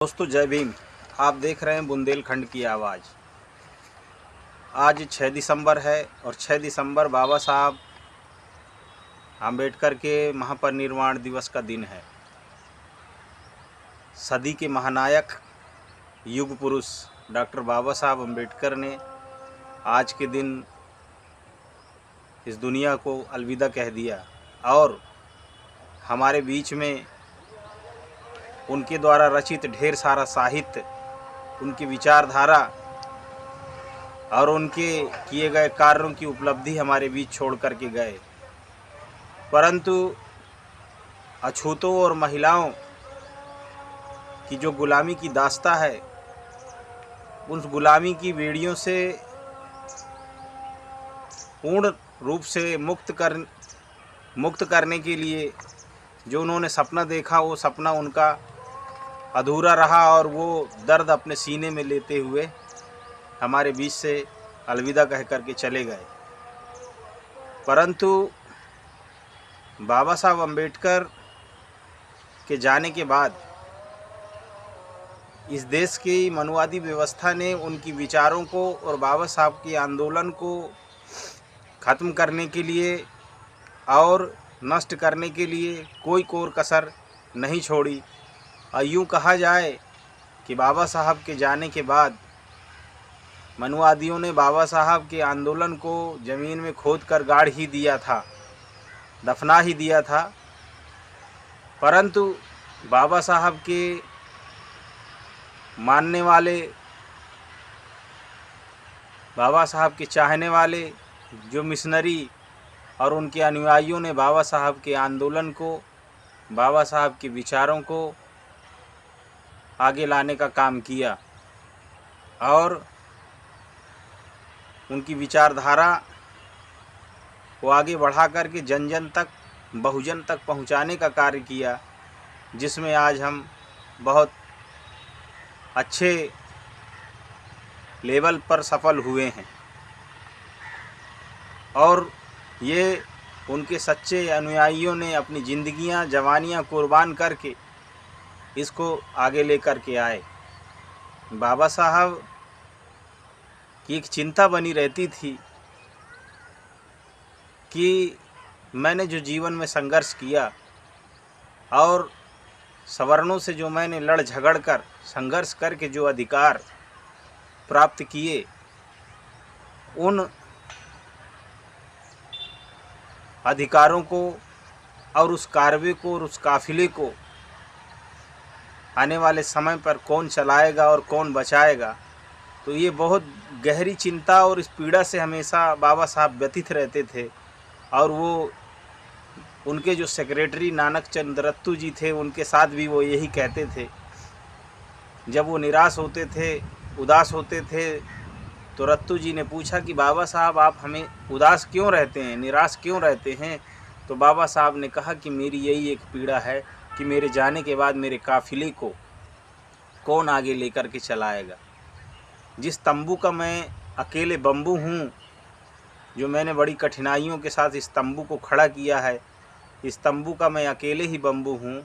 दोस्तों जय भीम। आप देख रहे हैं बुंदेलखंड की आवाज़। आज 6 दिसंबर है और 6 दिसंबर बाबा साहब आम्बेडकर के महापरिनिर्वाण दिवस का दिन है। सदी के महानायक युग पुरुष डॉक्टर बाबा साहब आम्बेडकर ने आज के दिन इस दुनिया को अलविदा कह दिया और हमारे बीच में उनके द्वारा रचित ढेर सारा साहित्य, उनकी विचारधारा और उनके किए गए कार्यों की उपलब्धि हमारे बीच छोड़ कर के गए। परंतु अछूतों और महिलाओं की जो गुलामी की दास्ता है, उस गुलामी की बेड़ियों से पूर्ण रूप से मुक्त करने के लिए जो उन्होंने सपना देखा, वो सपना उनका अधूरा रहा और वो दर्द अपने सीने में लेते हुए हमारे बीच से अलविदा कह कर के चले गए। परंतु बाबा साहब आम्बेडकर के जाने के बाद इस देश की मनुवादी व्यवस्था ने उनकी विचारों को और बाबा साहब के आंदोलन को ख़त्म करने के लिए और नष्ट करने के लिए कोई कोर कसर नहीं छोड़ी। और यूँ कहा जाए कि बाबा साहब के जाने के बाद मनुवादियों ने बाबा साहब के आंदोलन को ज़मीन में खोद कर गाड़ ही दिया था, दफना ही दिया था। परंतु बाबा साहब के मानने वाले, बाबा साहब के चाहने वाले जो मिशनरी और उनके अनुयायियों ने बाबा साहब के आंदोलन को, बाबा साहब के विचारों को आगे लाने का काम किया और उनकी विचारधारा को आगे बढ़ा कर के जन जन तक, बहुजन तक पहुंचाने का कार्य किया, जिसमें आज हम बहुत अच्छे लेवल पर सफल हुए हैं। और ये उनके सच्चे अनुयायियों ने अपनी ज़िंदगियां, जवानियां कुर्बान करके इसको आगे लेकर के आए। बाबा साहब की एक चिंता बनी रहती थी कि मैंने जो जीवन में संघर्ष किया और सवर्णों से जो मैंने लड़ झगड़ कर संघर्ष करके जो अधिकार प्राप्त किए, उन अधिकारों को और उस कार्य को और उस काफिले को आने वाले समय पर कौन चलाएगा और कौन बचाएगा। तो ये बहुत गहरी चिंता और इस पीड़ा से हमेशा बाबा साहब व्यथित रहते थे। और वो उनके जो सेक्रेटरी नानक चंद रत्तू जी थे, उनके साथ भी वो यही कहते थे। जब वो निराश होते थे, उदास होते थे, तो रत्तू जी ने पूछा कि बाबा साहब आप हमें उदास क्यों रहते हैं, निराश क्यों रहते हैं। तो बाबा साहब ने कहा कि मेरी यही एक पीड़ा है कि मेरे जाने के बाद मेरे काफिले को कौन आगे लेकर के चलाएगा। जिस तंबू का मैं अकेले बम्बू हूँ, जो मैंने बड़ी कठिनाइयों के साथ इस तंबू को खड़ा किया है, इस तंबू का मैं अकेले ही बम्बू हूँ,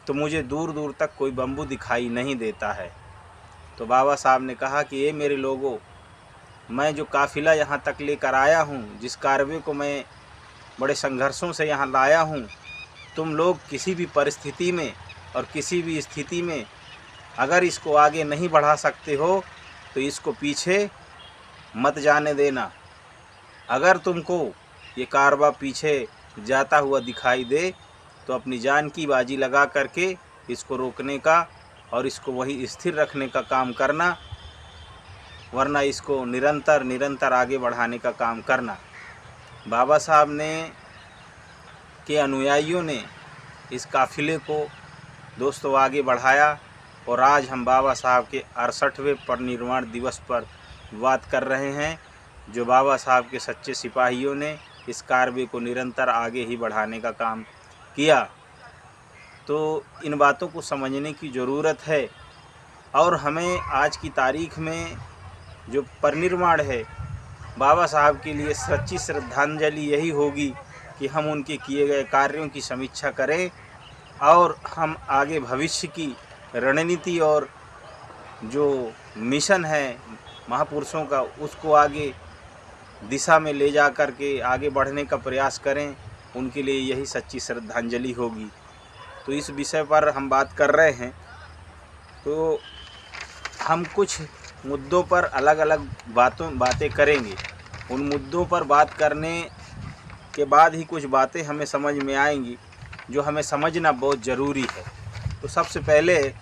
तो मुझे दूर दूर तक कोई बम्बू दिखाई नहीं देता है। तो बाबा साहब ने कहा कि ये मेरे लोगों, मैं जो काफिला यहाँ तक लेकर आया हूँ, जिस कार्य को मैं बड़े संघर्षों से यहाँ लाया हूँ, तुम लोग किसी भी परिस्थिति में और किसी भी स्थिति में अगर इसको आगे नहीं बढ़ा सकते हो तो इसको पीछे मत जाने देना। अगर तुमको ये कारवा पीछे जाता हुआ दिखाई दे तो अपनी जान की बाजी लगा करके इसको रोकने का और इसको वही स्थिर रखने का काम करना, वरना इसको निरंतर आगे बढ़ाने का काम करना। बाबा साहब ने के अनुयायियों ने इस काफिले को दोस्तों आगे बढ़ाया और आज हम बाबा साहब के 68वें परिनिर्वाण दिवस पर बात कर रहे हैं, जो बाबा साहब के सच्चे सिपाहियों ने इस कार्य को निरंतर आगे ही बढ़ाने का काम किया। तो इन बातों को समझने की ज़रूरत है और हमें आज की तारीख में जो परिनिर्वाण है, बाबा साहब के लिए सच्ची श्रद्धांजलि यही होगी कि हम उनके किए गए कार्यों की समीक्षा करें और हम आगे भविष्य की रणनीति और जो मिशन है महापुरुषों का, उसको आगे दिशा में ले जा कर के आगे बढ़ने का प्रयास करें, उनके लिए यही सच्ची श्रद्धांजलि होगी। तो इस विषय पर हम बात कर रहे हैं। तो हम कुछ मुद्दों पर अलग अलग बातें करेंगे। उन मुद्दों पर बात करने के बाद ही कुछ बातें हमें समझ में आएंगी जो हमें समझना बहुत ज़रूरी है। तो सबसे पहले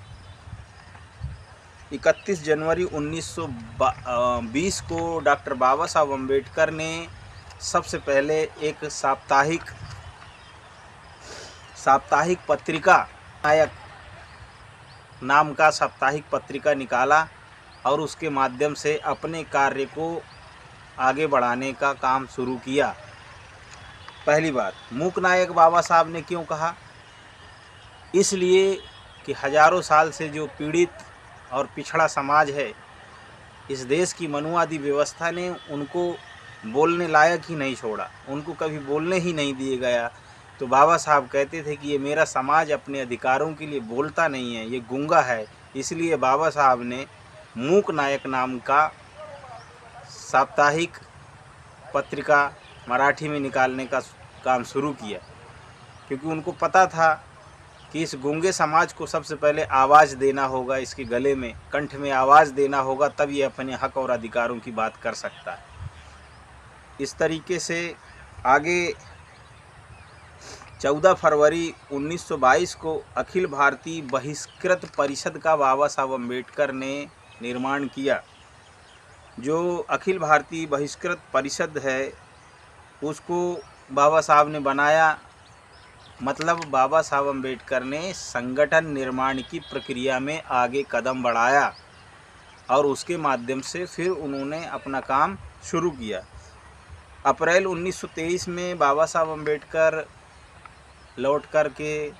31 जनवरी 1920 को डॉक्टर बाबा साहब अम्बेडकर ने सबसे पहले एक साप्ताहिक पत्रिका नायक नाम का साप्ताहिक पत्रिका निकाला और उसके माध्यम से अपने कार्य को आगे बढ़ाने का काम शुरू किया। पहली बात, मूक नायक बाबा साहब ने क्यों कहा? इसलिए कि हजारों साल से जो पीड़ित और पिछड़ा समाज है, इस देश की मनुवादी व्यवस्था ने उनको बोलने लायक ही नहीं छोड़ा, उनको कभी बोलने ही नहीं दिया गया। तो बाबा साहब कहते थे कि ये मेरा समाज अपने अधिकारों के लिए बोलता नहीं है, ये गूंगा है। इसलिए बाबा साहब ने मूक नायक नाम का साप्ताहिक पत्रिका मराठी में निकालने का काम शुरू किया, क्योंकि उनको पता था कि इस गूंगे समाज को सबसे पहले आवाज़ देना होगा, इसके गले में कंठ में आवाज़ देना होगा, तब ये अपने हक और अधिकारों की बात कर सकता है। इस तरीके से आगे 14 फरवरी 1922 को अखिल भारतीय बहिष्कृत परिषद का बाबा साहब अम्बेडकर ने निर्माण किया। जो अखिल भारतीय बहिष्कृत परिषद है उसको बाबा साहब ने बनाया, मतलब बाबा साहब अम्बेडकर ने संगठन निर्माण की प्रक्रिया में आगे कदम बढ़ाया और उसके माध्यम से फिर उन्होंने अपना काम शुरू किया। अप्रैल 1923 में बाबा साहब अम्बेडकर लौट कर के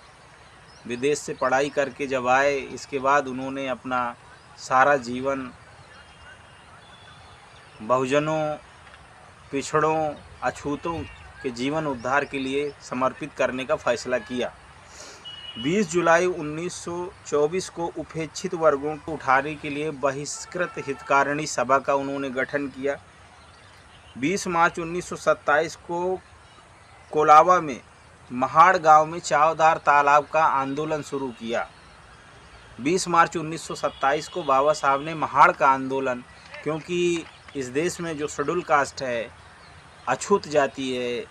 विदेश से पढ़ाई करके जब आए, इसके बाद उन्होंने अपना सारा जीवन बहुजनों, पिछड़ों, अछूतों के जीवन उद्धार के लिए समर्पित करने का फैसला किया। 20 जुलाई 1924 को उपेक्षित वर्गों को उठाने के लिए बहिष्कृत हितकारिणी सभा का उन्होंने गठन किया। 20 मार्च 1927 को कोलाबा में महाड़ गांव में चावदार तालाब का आंदोलन शुरू किया। 20 मार्च 1927 को बाबा साहब ने महाड़ का आंदोलन, क्योंकि इस देश में जो शेड्यूल कास्ट है, अछूत जाति है,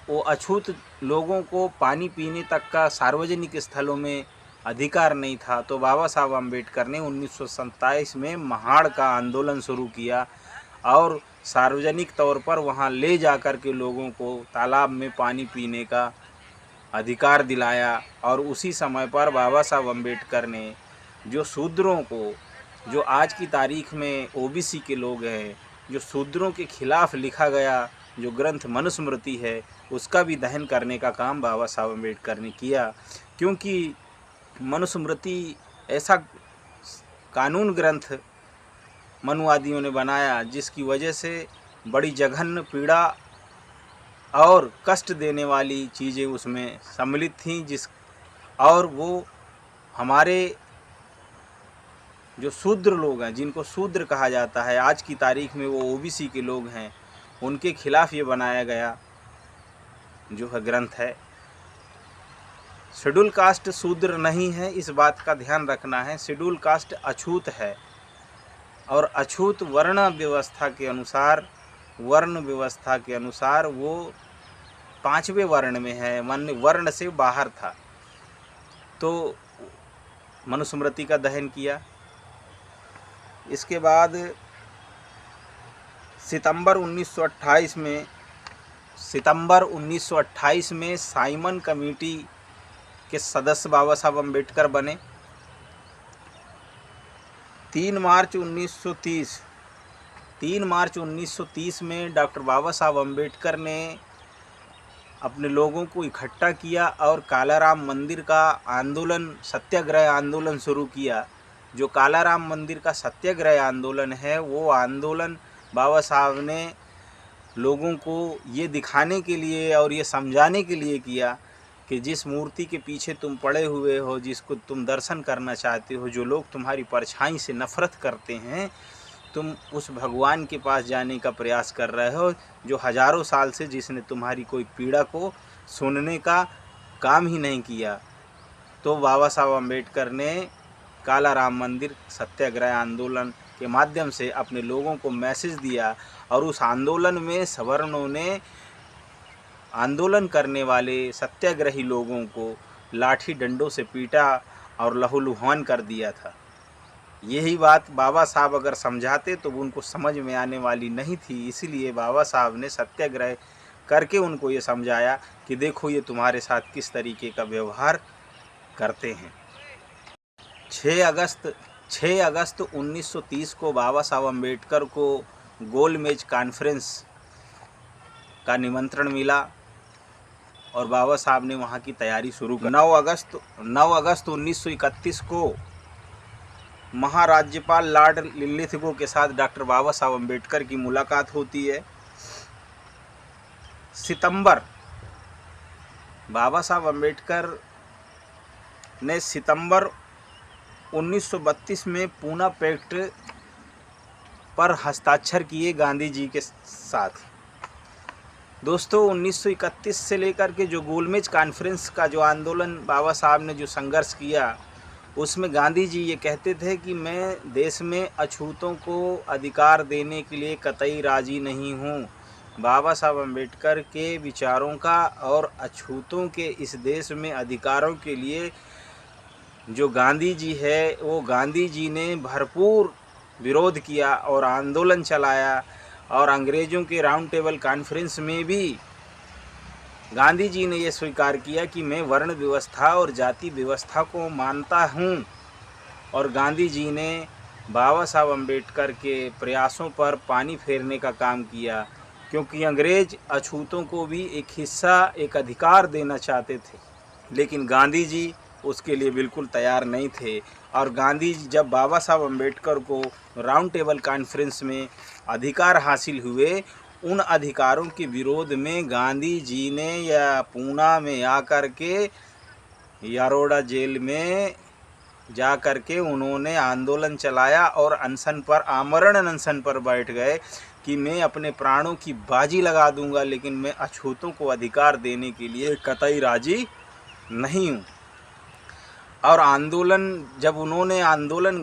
वो अछूत लोगों को पानी पीने तक का सार्वजनिक स्थलों में अधिकार नहीं था। तो बाबा साहब अम्बेडकर ने 1927 में महाड़ का आंदोलन शुरू किया और सार्वजनिक तौर पर वहाँ ले जाकर के लोगों को तालाब में पानी पीने का अधिकार दिलाया। और उसी समय पर बाबा साहब अम्बेडकर ने जो शूद्रों को, जो आज की तारीख में ओबीसी के लोग हैं, जो शूद्रों के खिलाफ लिखा गया जो ग्रंथ मनुस्मृति है, उसका भी दहन करने का काम बाबा साहब अम्बेडकर ने किया। क्योंकि मनुस्मृति ऐसा कानून ग्रंथ मनुवादियों ने बनाया जिसकी वजह से बड़ी जघन्य पीड़ा और कष्ट देने वाली चीज़ें उसमें सम्मिलित थीं, और वो हमारे जो शूद्र लोग हैं, जिनको शूद्र कहा जाता है, आज की तारीख में वो ओबीसी के लोग हैं, उनके खिलाफ ये बनाया गया जो है ग्रंथ है। शेड्यूल कास्ट शूद्र नहीं है, इस बात का ध्यान रखना है। शेड्यूल कास्ट अछूत है और अछूत वर्ण व्यवस्था के अनुसार वो 5वें वर्ण में है, वर्ण से बाहर था। तो मनुस्मृति का दहन किया। इसके बाद सितंबर 1928 में साइमन कमेटी के सदस्य बाबा साहब अम्बेडकर बने। 3 मार्च 1930 में डॉक्टर बाबा साहब अम्बेडकर ने अपने लोगों को इकट्ठा किया और कालाराम मंदिर का आंदोलन, सत्याग्रह आंदोलन शुरू किया। जो कालाराम मंदिर का सत्याग्रह आंदोलन है, वो आंदोलन बाबा साहब ने लोगों को ये दिखाने के लिए और ये समझाने के लिए किया कि जिस मूर्ति के पीछे तुम पड़े हुए हो, जिसको तुम दर्शन करना चाहते हो, जो लोग तुम्हारी परछाई से नफ़रत करते हैं, तुम उस भगवान के पास जाने का प्रयास कर रहे हो जो हज़ारों साल से जिसने तुम्हारी कोई पीड़ा को सुनने का काम ही नहीं किया। तो बाबा साहब अम्बेडकर ने काला राम मंदिर सत्याग्रह आंदोलन के माध्यम से अपने लोगों को मैसेज दिया, और उस आंदोलन में सवर्णों ने आंदोलन करने वाले सत्याग्रही लोगों को लाठी डंडों से पीटा और लहूलुहान कर दिया था। यही बात बाबा साहब अगर समझाते तो उनको समझ में आने वाली नहीं थी, इसीलिए बाबा साहब ने सत्याग्रह करके उनको ये समझाया कि देखो ये तुम्हारे साथ किस तरीके का व्यवहार करते हैं। 6 अगस्त 1930 को बाबा साहब अम्बेडकर को गोलमेज कॉन्फ्रेंस का निमंत्रण मिला और बाबा साहब ने वहाँ की तैयारी शुरू की। 9 अगस्त 1931 को महाराज्यपाल लॉर्ड लिलिथगो के साथ डॉक्टर बाबा साहब अम्बेडकर की मुलाकात होती है। बाबा साहब अम्बेडकर ने सितंबर 1932 में पूना पैक्ट पर हस्ताक्षर किए गांधी जी के साथ। दोस्तों 1931 से लेकर के जो गोलमेज कॉन्फ्रेंस का जो आंदोलन बाबा साहब ने जो संघर्ष किया, उसमें गांधी जी ये कहते थे कि मैं देश में अछूतों को अधिकार देने के लिए कतई राजी नहीं हूँ। बाबा साहब अम्बेडकर के विचारों का और अछूतों के इस देश में अधिकारों के लिए जो गांधी जी है, वो गांधी जी ने भरपूर विरोध किया और आंदोलन चलाया, और अंग्रेज़ों के राउंड टेबल कॉन्फ्रेंस में भी गांधी जी ने यह स्वीकार किया कि मैं वर्ण व्यवस्था और जाति व्यवस्था को मानता हूं। और गांधी जी ने बाबा साहब अम्बेडकर के प्रयासों पर पानी फेरने का काम किया, क्योंकि अंग्रेज़ अछूतों को भी एक हिस्सा, एक अधिकार देना चाहते थे, लेकिन गांधी जी उसके लिए बिल्कुल तैयार नहीं थे। और गांधी जी जब बाबा साहब अम्बेडकर को राउंड टेबल कॉन्फ्रेंस में अधिकार हासिल हुए, उन अधिकारों के विरोध में गांधी जी ने या पूना में आकर के यारोड़ा जेल में जा कर के उन्होंने आंदोलन चलाया और अनशन पर, आमरण अनशन पर बैठ गए कि मैं अपने प्राणों की बाजी लगा दूंगा, लेकिन मैं अछूतों को अधिकार देने के लिए कतई राजी नहीं हूँ। और आंदोलन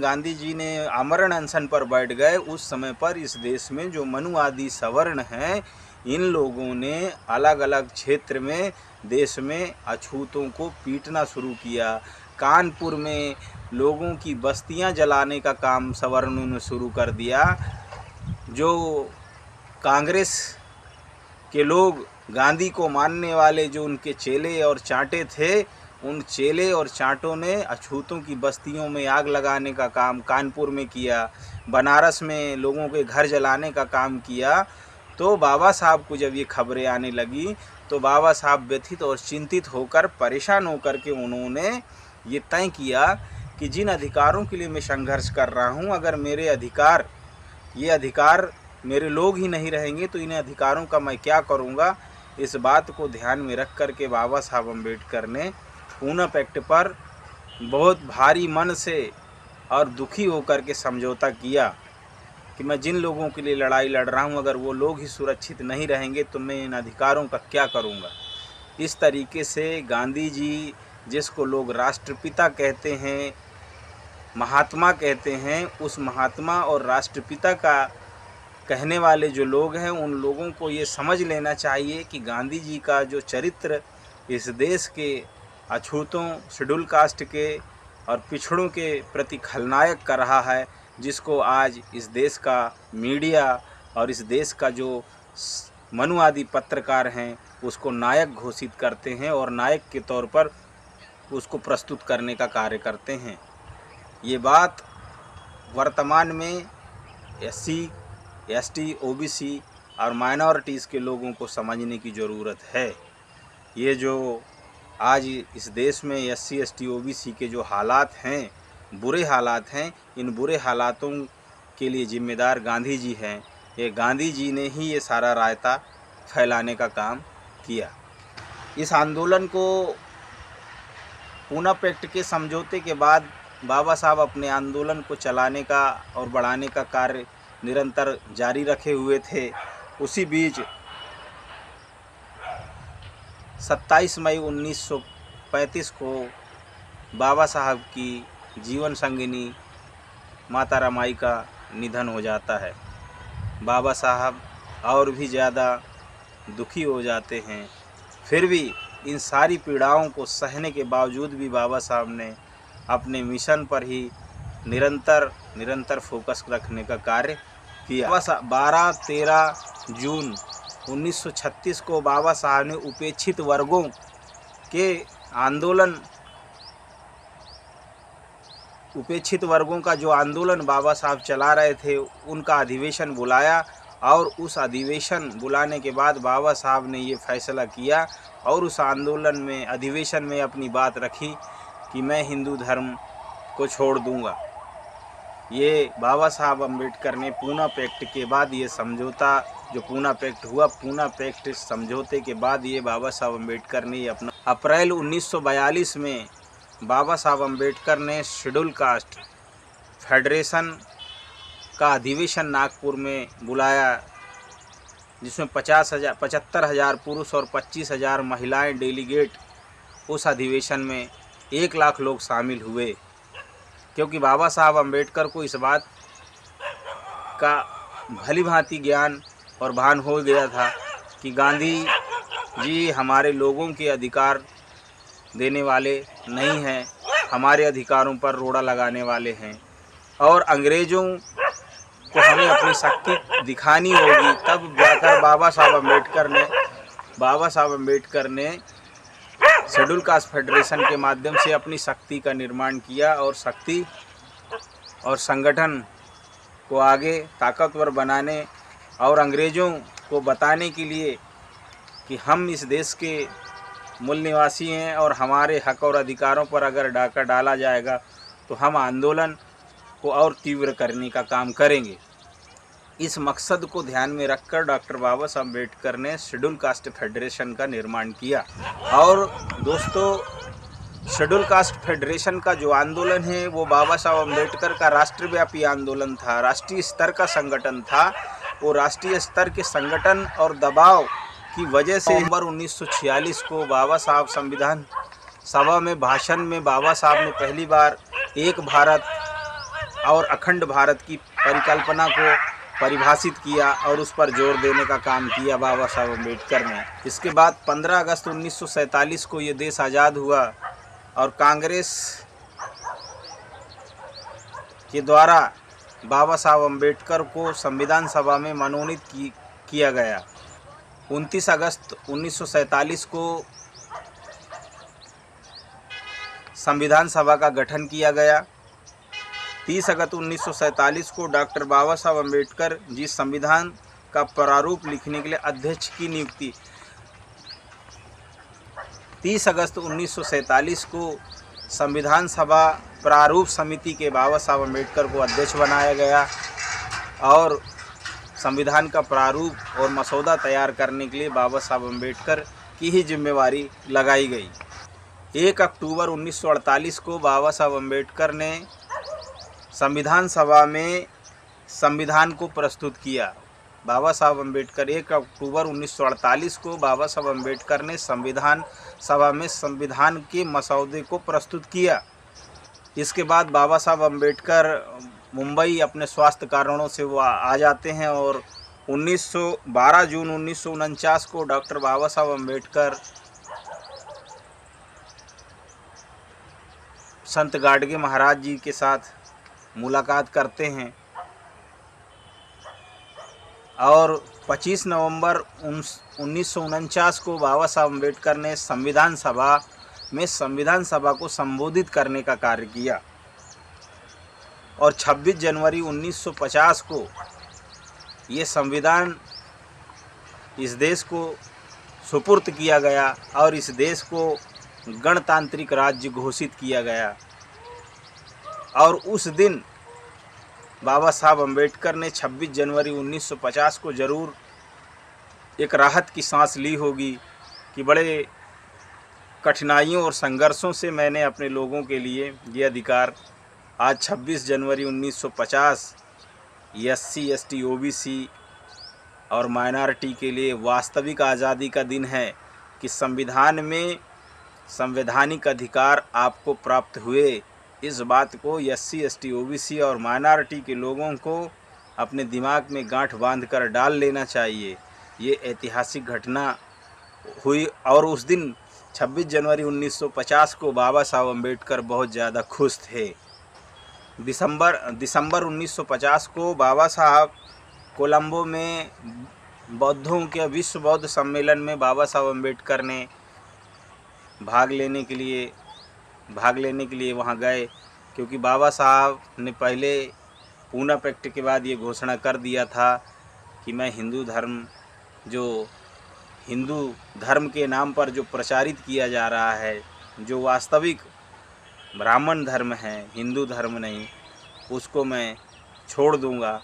गांधी जी ने आमरण अनशन पर बैठ गए, उस समय पर इस देश में जो मनुवादी सवर्ण हैं, इन लोगों ने अलग अलग क्षेत्र में देश में अछूतों को पीटना शुरू किया। कानपुर में लोगों की बस्तियां जलाने का काम सवर्णों ने शुरू कर दिया। जो कांग्रेस के लोग, गांधी को मानने वाले जो उनके चेले और चाटे थे, उन चेले और चाटों ने अछूतों की बस्तियों में आग लगाने का काम कानपुर में किया। बनारस में लोगों के घर जलाने का काम किया। तो बाबा साहब को जब ये खबरें आने लगी तो बाबा साहब व्यथित और चिंतित होकर, परेशान होकर के उन्होंने ये तय किया कि जिन अधिकारों के लिए मैं संघर्ष कर रहा हूँ, अगर ये अधिकार मेरे लोग ही नहीं रहेंगे तो इन अधिकारों का मैं क्या करूँगा। इस बात को ध्यान में रख कर के बाबा साहब अम्बेडकर ने पूना पैक्ट पर बहुत भारी मन से और दुखी होकर के समझौता किया कि मैं जिन लोगों के लिए लड़ाई लड़ रहा हूं, अगर वो लोग ही सुरक्षित नहीं रहेंगे तो मैं इन अधिकारों का क्या करूंगा। इस तरीके से गांधी जी, जिसको लोग राष्ट्रपिता कहते हैं, महात्मा कहते हैं, उस महात्मा और राष्ट्रपिता का कहने वाले जो लोग हैं, उन लोगों को ये समझ लेना चाहिए कि गांधी जी का जो चरित्र इस देश के अछूतों, शेड्यूल कास्ट के और पिछड़ों के प्रति खलनायक कर रहा है, जिसको आज इस देश का मीडिया और इस देश का जो मनुवादी पत्रकार हैं उसको नायक घोषित करते हैं और नायक के तौर पर उसको प्रस्तुत करने का कार्य करते हैं। ये बात वर्तमान में SC, ST, OBC और माइनॉरिटीज़ के लोगों को समझने की ज़रूरत है। ये जो आज इस देश में SC, ST, OBC के जो हालात हैं, बुरे हालात हैं, इन बुरे हालातों के लिए जिम्मेदार गांधी जी हैं। ये गांधी जी ने ही ये सारा रायता फैलाने का काम किया। इस आंदोलन को पूना पैक्ट के समझौते के बाद बाबा साहब अपने आंदोलन को चलाने का और बढ़ाने का कार्य निरंतर जारी रखे हुए थे। उसी बीच 27 मई 1935 को बाबा साहब की जीवन संगिनी माता रमाई का निधन हो जाता है। बाबा साहब और भी ज़्यादा दुखी हो जाते हैं। फिर भी इन सारी पीड़ाओं को सहने के बावजूद भी बाबा साहब ने अपने मिशन पर ही निरंतर फोकस रखने का कार्य किया। 12-13 जून 1936 को बाबा साहब ने उपेक्षित वर्गों के उपेक्षित वर्गों का जो आंदोलन बाबा साहब चला रहे थे उनका अधिवेशन बुलाया, और उस अधिवेशन बुलाने के बाद बाबा साहब ने ये फैसला किया और उस अधिवेशन में अपनी बात रखी कि मैं हिंदू धर्म को छोड़ दूंगा। ये बाबा साहब अम्बेडकर ने पूना पैक्ट के बाद ये समझौता जो पूना पैक्ट हुआ, पूना पैक्ट समझौते के बाद ये बाबा साहब अम्बेडकर ने ये अपना अप्रैल 1942 में बाबा साहब अम्बेडकर ने शेड्यूल कास्ट फेडरेशन का अधिवेशन नागपुर में बुलाया, जिसमें 75,000 पुरुष और 25,000 महिलाएं डेलीगेट उस अधिवेशन में 1 लाख लोग शामिल हुए। क्योंकि बाबा साहब अम्बेडकर को इस बात का भली भांति ज्ञान और भान हो गया था कि गांधी जी हमारे लोगों के अधिकार देने वाले नहीं हैं, हमारे अधिकारों पर रोड़ा लगाने वाले हैं, और अंग्रेज़ों को हमें अपनी शक्ति दिखानी होगी। तब जाकर बाबा साहब अम्बेडकर ने शेड्यूल कास्ट फेडरेशन के माध्यम से अपनी शक्ति का निर्माण किया और शक्ति और संगठन को आगे ताकतवर बनाने और अंग्रेज़ों को बताने के लिए कि हम इस देश के मूल निवासी हैं और हमारे हक और अधिकारों पर अगर डाका डाला जाएगा तो हम आंदोलन को और तीव्र करने का काम करेंगे। इस मकसद को ध्यान में रखकर डॉक्टर बाबा साहब अम्बेडकर ने शेड्यूल कास्ट फेडरेशन का निर्माण किया। और दोस्तों, शेड्यूल कास्ट फेडरेशन का जो आंदोलन है वो बाबा साहब अम्बेडकर का राष्ट्रव्यापी आंदोलन था, राष्ट्रीय स्तर का संगठन था। वो राष्ट्रीय स्तर के संगठन और दबाव की वजह से नवंबर 1946 को बाबा साहब संविधान सभा में भाषण में बाबा साहब ने पहली बार एक भारत और अखंड भारत की परिकल्पना को परिभाषित किया और उस पर जोर देने का काम किया बाबा साहब अम्बेडकर ने। इसके बाद 15 अगस्त 1947 को ये देश आज़ाद हुआ और कांग्रेस के द्वारा बाबा साहब अम्बेडकर को संविधान सभा में मनोनीत किया गया। 29 अगस्त 1947 को संविधान सभा का गठन किया गया। 30 अगस्त 1947 को डॉक्टर बाबा साहब अम्बेडकर जी संविधान का प्रारूप लिखने के लिए अध्यक्ष की नियुक्ति। 30 अगस्त 1947 को संविधान सभा प्रारूप समिति के बाबा साहब अम्बेडकर को अध्यक्ष बनाया गया और संविधान का प्रारूप और मसौदा तैयार करने के लिए बाबा साहब अम्बेडकर की ही जिम्मेवारी लगाई गई। 1 अक्टूबर 1948 को बाबा साहब अम्बेडकर ने संविधान सभा में संविधान को प्रस्तुत किया। बाबा साहब अम्बेडकर 1 अक्टूबर 1948 को बाबा साहब अम्बेडकर ने संविधान सभा में संविधान के मसौदे को प्रस्तुत किया। इसके बाद बाबा साहब अम्बेडकर मुंबई अपने स्वास्थ्य कारणों से वो आ जाते हैं और 12 जून 1949 को डॉक्टर बाबा साहब अम्बेडकर संत गाडगे महाराज जी के साथ मुलाकात करते हैं और 25 नवंबर 1949 को बाबा साहब अम्बेडकर ने संविधान सभा को संबोधित करने का कार्य किया और 26 जनवरी 1950 को ये संविधान इस देश को सुपुर्द किया गया और इस देश को गणतांत्रिक राज्य घोषित किया गया। और उस दिन बाबा साहब अम्बेडकर ने 26 जनवरी 1950 को ज़रूर एक राहत की सांस ली होगी कि बड़े कठिनाइयों और संघर्षों से मैंने अपने लोगों के लिए ये अधिकार आज 26 जनवरी 1950 SC ST OBC और माइनॉरिटी के लिए वास्तविक आज़ादी का दिन है कि संविधान में संवैधानिक अधिकार आपको प्राप्त हुए। इस बात को SC ST OBC और माइनॉरिटी के लोगों को अपने दिमाग में गांठ बांधकर डाल लेना चाहिए। ये ऐतिहासिक घटना हुई और उस दिन 26 जनवरी 1950 को बाबा साहब अम्बेडकर बहुत ज़्यादा खुश थे। दिसंबर 1950 को बाबा साहब कोलंबो में बौद्धों के विश्व बौद्ध सम्मेलन में बाबा साहब अम्बेडकर ने भाग लेने के लिए वहां गए, क्योंकि बाबा साहब ने पहले पूना पैक्ट के बाद ये घोषणा कर दिया था कि मैं हिंदू धर्म के नाम पर जो प्रचारित किया जा रहा है, जो वास्तविक ब्राह्मण धर्म है, हिंदू धर्म नहीं, उसको मैं छोड़ दूंगा।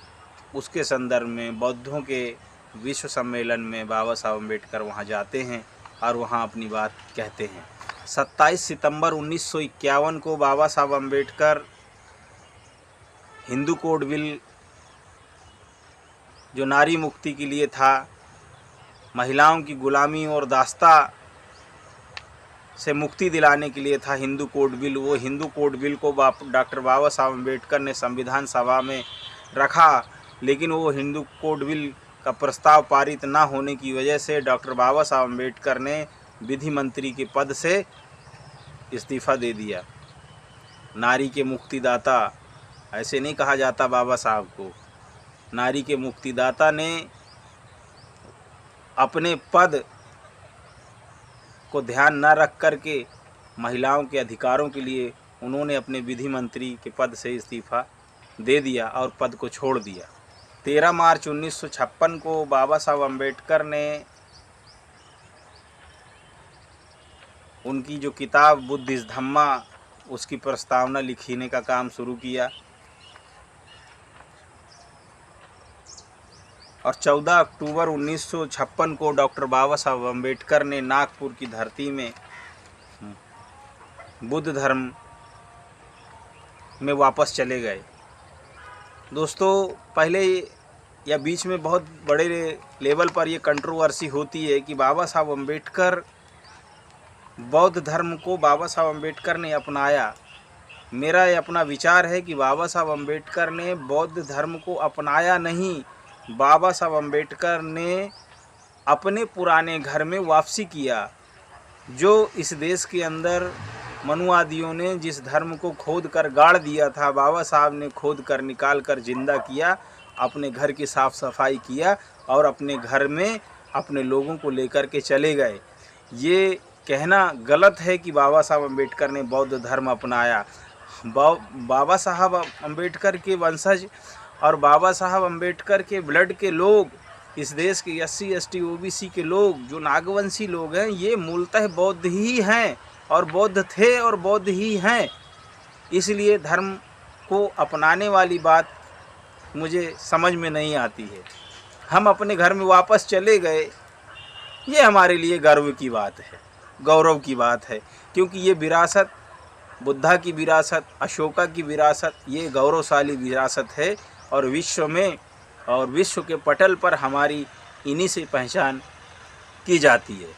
उसके संदर्भ में बौद्धों के विश्व सम्मेलन में बाबा साहब अम्बेडकर वहां जाते हैं और वहां अपनी बात कहते हैं। 27 सितंबर 1951 को बाबा साहब अम्बेडकर हिंदू कोड बिल जो नारी मुक्ति के लिए था, महिलाओं की गुलामी और दास्ता से मुक्ति दिलाने के लिए था हिंदू कोड बिल, वो हिंदू कोड बिल को डॉक्टर बाबा साहब अम्बेडकर ने संविधान सभा में रखा, लेकिन वो हिंदू कोड बिल का प्रस्ताव पारित ना होने की वजह से डॉक्टर बाबा साहब अम्बेडकर ने विधि मंत्री के पद से इस्तीफ़ा दे दिया। नारी के मुक्तिदाता ऐसे नहीं कहा जाता बाबा साहब को। नारी के मुक्तिदाता ने अपने पद को ध्यान न रख करके महिलाओं के अधिकारों के लिए उन्होंने अपने विधि मंत्री के पद से इस्तीफ़ा दे दिया और पद को छोड़ दिया। 13 मार्च 1956 को बाबा साहब अम्बेडकर ने उनकी जो किताब बुद्धिस्ट धम्मा उसकी प्रस्तावना लिखने का काम शुरू किया और 14 अक्टूबर 1956 को डॉक्टर बाबा साहब अम्बेडकर ने नागपुर की धरती में बुद्ध धर्म में वापस चले गए। दोस्तों, पहले या बीच में बहुत बड़े लेवल पर ये कंट्रोवर्सी होती है कि बाबा साहब अम्बेडकर बौद्ध धर्म को बाबा साहब अम्बेडकर ने अपनाया। मेरा ये अपना विचार है कि बाबा साहब अम्बेडकर ने बौद्ध धर्म को अपनाया नहीं, बाबा साहब अम्बेडकर ने अपने पुराने घर में वापसी किया। जो इस देश के अंदर मनुवादियों ने जिस धर्म को खोद कर गाड़ दिया था, बाबा साहब ने खोद कर निकाल कर जिंदा किया, अपने घर की साफ़ सफाई किया और अपने घर में अपने लोगों को लेकर के चले गए। ये कहना गलत है कि बाबा साहब अम्बेडकर ने बौद्ध धर्म अपनाया। बाबा साहब अम्बेडकर के वंशज और बाबा साहब अम्बेडकर के ब्लड के लोग, इस देश के SC ST OBC के लोग, जो नागवंशी लोग हैं, ये मूलतः बौद्ध ही हैं और बौद्ध थे और बौद्ध ही हैं। इसलिए धर्म को अपनाने वाली बात मुझे समझ में नहीं आती है। हम अपने घर में वापस चले गए, ये हमारे लिए गर्व की बात है, गौरव की बात है, क्योंकि ये विरासत, बुद्धा की विरासत, अशोका की विरासत, ये गौरवशाली विरासत है और विश्व में और विश्व के पटल पर हमारी इन्हीं से पहचान की जाती है।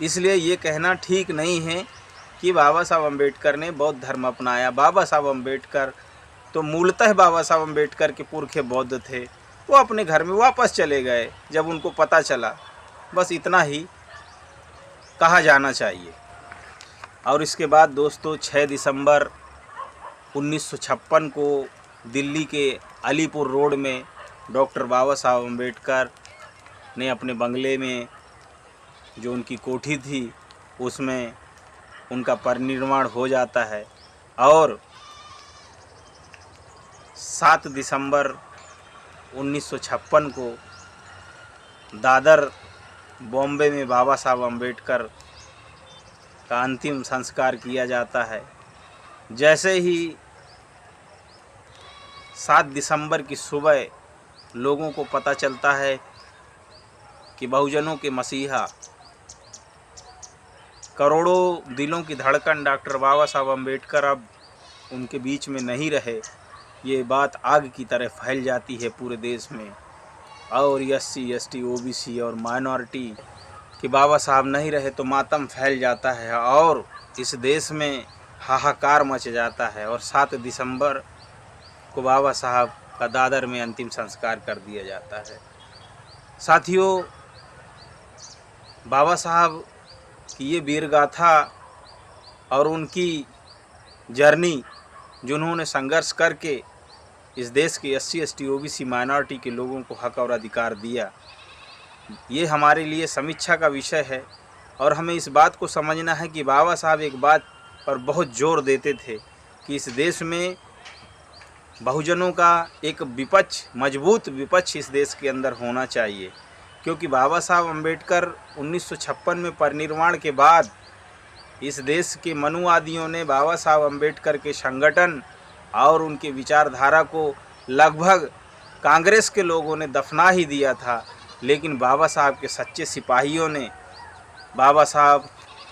इसलिए ये कहना ठीक नहीं है कि बाबा साहब अम्बेडकर ने बौद्ध धर्म अपनाया। बाबा साहब अम्बेडकर तो मूलतः बाबा साहब अम्बेडकर के पुरखे बौद्ध थे, वो अपने घर में वापस चले गए जब उनको पता चला। बस इतना ही कहा जाना चाहिए। और इसके बाद दोस्तों 6 दिसंबर 1956 को दिल्ली के अलीपुर रोड में डॉक्टर बाबा साहब अम्बेडकर ने अपने बंगले में, जो उनकी कोठी थी, उसमें उनका परिनिर्वाण हो जाता है। और 7 दिसंबर 1956 को दादर बॉम्बे में बाबा साहब अम्बेडकर का अंतिम संस्कार किया जाता है। जैसे ही 7 दिसंबर की सुबह लोगों को पता चलता है कि बहुजनों के मसीहा करोड़ों दिलों की धड़कन डॉक्टर बाबा साहब अम्बेडकर अब उनके बीच में नहीं रहे, ये बात आग की तरह फैल जाती है पूरे देश में। और SC ST OBC और माइनॉरिटी कि बाबा साहब नहीं रहे तो मातम फैल जाता है और इस देश में हाहाकार मच जाता है। और 7 दिसंबर को बाबा साहब का दादर में अंतिम संस्कार कर दिया जाता है। साथियों, बाबा साहब की ये वीर गाथा और उनकी जर्नी जिन्होंने संघर्ष करके इस देश के SC ST OBC माइनॉरिटी के लोगों को हक और अधिकार दिया, ये हमारे लिए समीक्षा का विषय है। और हमें इस बात को समझना है कि बाबा साहब एक बात पर बहुत जोर देते थे कि इस देश में बहुजनों का एक विपक्ष, मजबूत विपक्ष इस देश के अंदर होना चाहिए। क्योंकि बाबा साहब अम्बेडकर 1956 में परिनिर्वाण के बाद इस देश के मनुवादियों ने बाबा साहब अम्बेडकर के संगठन और उनके विचारधारा को लगभग कांग्रेस के लोगों ने दफना ही दिया था। लेकिन बाबा साहब के सच्चे सिपाहियों ने, बाबा साहब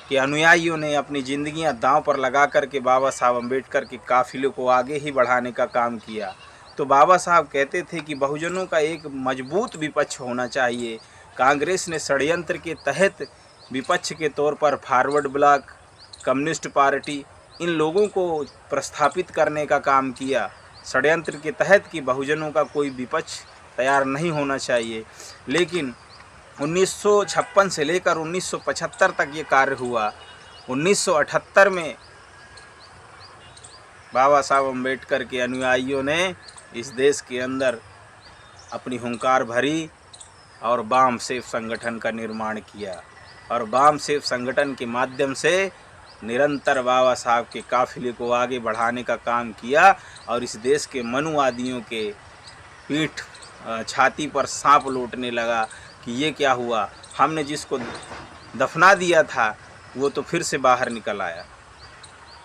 के अनुयायियों ने अपनी ज़िंदगियां दांव पर लगा कर के बाबा साहब अम्बेडकर के काफ़िले को आगे ही बढ़ाने का काम किया। तो बाबा साहब कहते थे कि बहुजनों का एक मजबूत विपक्ष होना चाहिए। कांग्रेस ने षड्यंत्र के तहत विपक्ष के तौर पर फॉरवर्ड ब्लॉक, कम्युनिस्ट पार्टी, इन लोगों को प्रस्थापित करने का काम किया षड्यंत्र के तहत कि बहुजनों का कोई विपक्ष तैयार नहीं होना चाहिए। लेकिन 1956 से लेकर 1975 तक ये कार्य हुआ। 1978 में बाबा साहब अम्बेडकर के अनुयायियों ने इस देश के अंदर अपनी हुंकार भरी और वाम सेफ संगठन का निर्माण किया। और वाम सेफ संगठन के माध्यम से निरंतर बाबा साहब के काफ़िले को आगे बढ़ाने का काम किया। और इस देश के मनुवादियों के पीठ छाती पर सांप लौटने लगा कि ये क्या हुआ, हमने जिसको दफना दिया था वो तो फिर से बाहर निकल आया।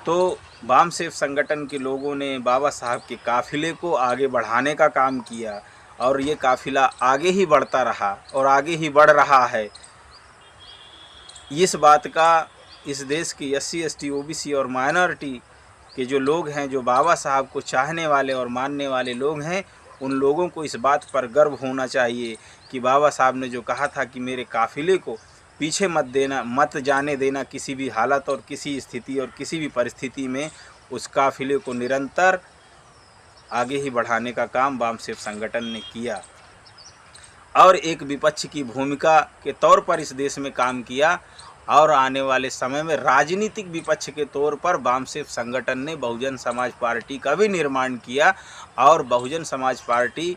तो वाम सेफ संगठन के लोगों ने बाबा साहब के काफ़िले को आगे बढ़ाने का काम किया और ये काफ़िला आगे ही बढ़ता रहा और आगे ही बढ़ रहा है। इस बात का इस देश की SC ST OBC और माइनॉरिटी के जो लोग हैं, जो बाबा साहब को चाहने वाले और मानने वाले लोग हैं, उन लोगों को इस बात पर गर्व होना चाहिए कि बाबा साहब ने जो कहा था कि मेरे काफ़िले को पीछे मत जाने देना किसी भी हालत और किसी स्थिति और किसी भी परिस्थिति में, उस काफ़िले को निरंतर आगे ही बढ़ाने का काम वाम सेफ संगठन ने किया और एक विपक्ष की भूमिका के तौर पर इस देश में काम किया। और आने वाले समय में राजनीतिक विपक्ष के तौर पर वाम सेफ संगठन ने बहुजन समाज पार्टी का भी निर्माण किया और बहुजन समाज पार्टी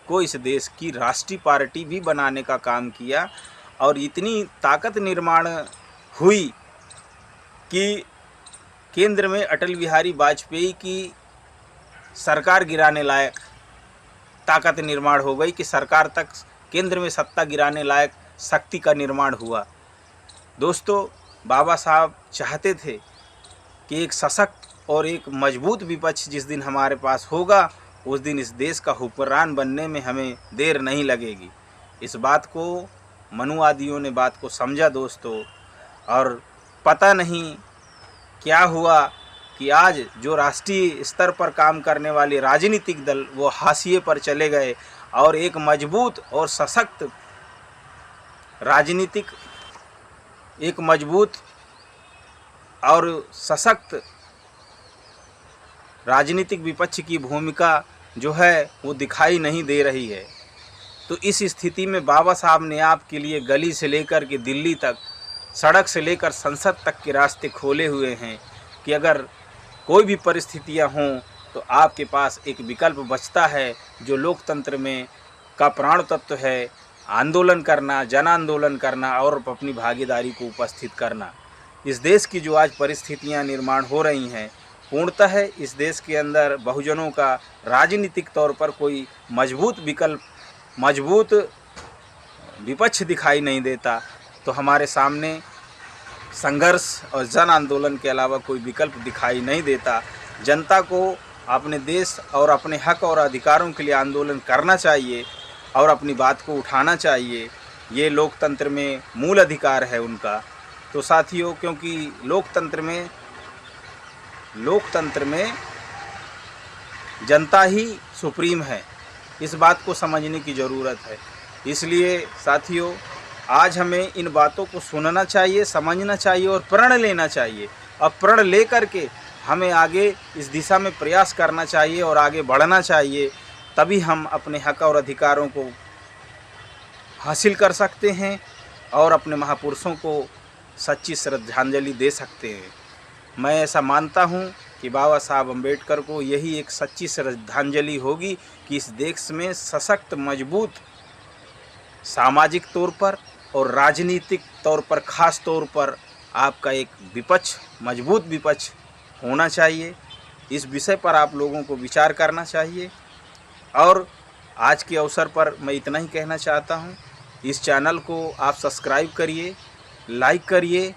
को इस देश की राष्ट्रीय पार्टी भी बनाने का काम किया। और इतनी ताकत निर्माण हुई कि केंद्र में अटल बिहारी वाजपेयी की सरकार गिराने लायक ताकत निर्माण हो गई कि सरकार तक केंद्र में सत्ता गिराने लायक शक्ति का निर्माण हुआ। दोस्तों, बाबा साहब चाहते थे कि एक सशक्त और एक मजबूत विपक्ष जिस दिन हमारे पास होगा, उस दिन इस देश का हुक्मरान बनने में हमें देर नहीं लगेगी। इस बात को मनुवादियों ने बात को समझा दोस्तों, और पता नहीं क्या हुआ कि आज जो राष्ट्रीय स्तर पर काम करने वाले राजनीतिक दल वो हाशिए पर चले गए और एक मजबूत और सशक्त राजनीतिक, एक मजबूत और सशक्त राजनीतिक विपक्ष की भूमिका जो है वो दिखाई नहीं दे रही है। तो इस स्थिति में बाबा साहब ने आपके लिए गली से लेकर के दिल्ली तक, सड़क से लेकर संसद तक के रास्ते खोले हुए हैं कि अगर कोई भी परिस्थितियां हों तो आपके पास एक विकल्प बचता है जो लोकतंत्र में का प्राण तत्व है, आंदोलन करना, जन आंदोलन करना और अपनी भागीदारी को उपस्थित करना। इस देश की जो आज परिस्थितियां निर्माण हो रही हैं, पूर्णतः इस देश के अंदर बहुजनों का राजनीतिक तौर पर कोई मजबूत विकल्प, मजबूत विपक्ष दिखाई नहीं देता। तो हमारे सामने संघर्ष और जन आंदोलन के अलावा कोई विकल्प दिखाई नहीं देता। जनता को अपने देश और अपने हक और अधिकारों के लिए आंदोलन करना चाहिए और अपनी बात को उठाना चाहिए। ये लोकतंत्र में मूल अधिकार है उनका। तो साथियों, क्योंकि लोकतंत्र में जनता ही सुप्रीम है, इस बात को समझने की ज़रूरत है। इसलिए साथियों, आज हमें इन बातों को सुनना चाहिए, समझना चाहिए और प्रण लेना चाहिए। और प्रण ले करके हमें आगे इस दिशा में प्रयास करना चाहिए और आगे बढ़ना चाहिए, तभी हम अपने हक और अधिकारों को हासिल कर सकते हैं और अपने महापुरुषों को सच्ची श्रद्धांजलि दे सकते हैं। मैं ऐसा मानता हूँ कि बाबा साहब अम्बेडकर को यही एक सच्ची श्रद्धांजलि होगी कि इस देश में सशक्त, मजबूत, सामाजिक तौर पर और राजनीतिक तौर पर, ख़ास तौर पर आपका एक विपक्ष, मजबूत विपक्ष होना चाहिए। इस विषय पर आप लोगों को विचार करना चाहिए। और आज के अवसर पर मैं इतना ही कहना चाहता हूँ। इस चैनल को आप सब्सक्राइब करिए, लाइक करिए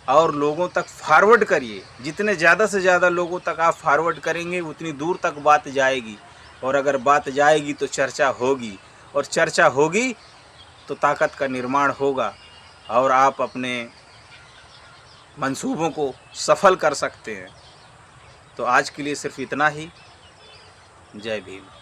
और लोगों तक फॉरवर्ड करिए। जितने ज़्यादा से ज़्यादा लोगों तक आप फॉरवर्ड करेंगे उतनी दूर तक बात जाएगी, और अगर बात जाएगी तो चर्चा होगी, और चर्चा होगी तो ताकत का निर्माण होगा और आप अपने मंसूबों को सफल कर सकते हैं। तो आज के लिए सिर्फ इतना ही। जय भीम।